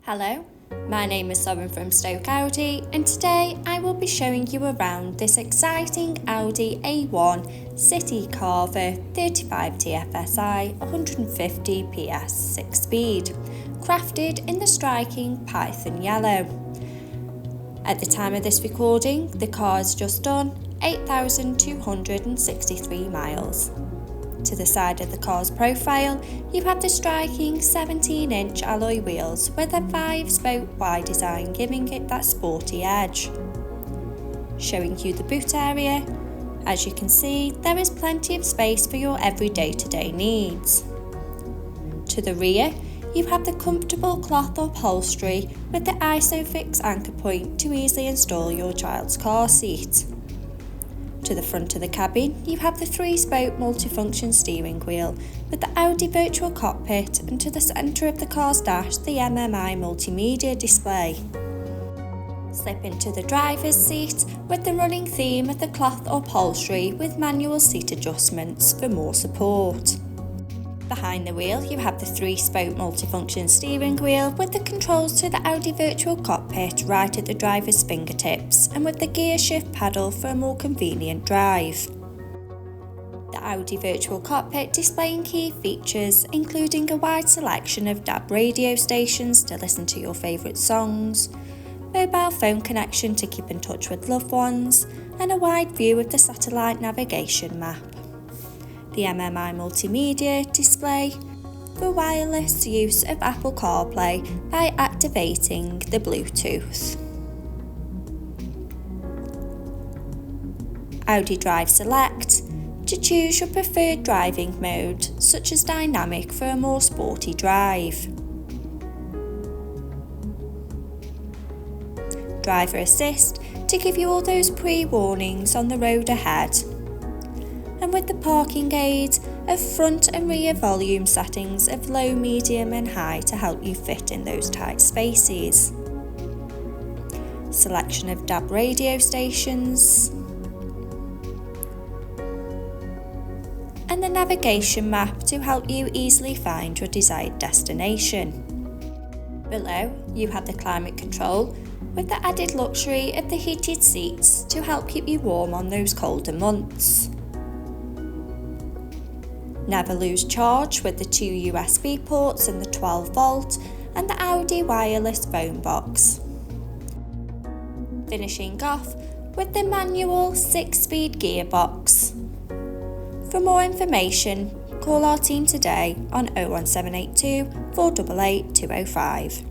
Hello, my name is Soren from Stoke Audi, and today I will be showing you around this exciting Audi A1 Citycarver 35 TFSI 150 PS 6-speed, crafted in the striking Python yellow. At the time of this recording, the car has just done 8,263 miles. To the side of the car's profile, you have the striking 17-inch alloy wheels with a 5-spoke Y design, giving it that sporty edge. Showing you the boot area, as you can see, there is plenty of space for your every day-to-day needs. To the rear, you have the comfortable cloth upholstery with the ISOFIX anchor point to easily install your child's car seat. To the front of the cabin, you have the 3-spoke multifunction steering wheel with the Audi virtual cockpit, and to the centre of the car's dash, the MMI multimedia display. Slip into the driver's seat with the running theme of the cloth upholstery with manual seat adjustments for more support. Behind the wheel, you have the 3-spoke multifunction steering wheel with the controls to the Audi virtual cockpit right at the driver's fingertips, and with the gear shift paddle for a more convenient drive. The Audi virtual cockpit displaying key features including a wide selection of DAB radio stations to listen to your favourite songs, mobile phone connection to keep in touch with loved ones, and a wide view of the satellite navigation map. The MMI multimedia display for wireless use of Apple CarPlay by activating the Bluetooth. Audi Drive Select to choose your preferred driving mode, such as dynamic for a more sporty drive. Driver Assist to give you all those pre-warnings on the road ahead. And with the parking aid of front and rear volume settings of low, medium and high to help you fit in those tight spaces. Selection of DAB radio stations. And the navigation map to help you easily find your desired destination. Below, you have the climate control with the added luxury of the heated seats to help keep you warm on those colder months. Never lose charge with the 2 USB ports and the 12 volt and the Audi wireless phone box. Finishing off with the manual 6-speed gearbox. For more information, call our team today on 01782 488 205.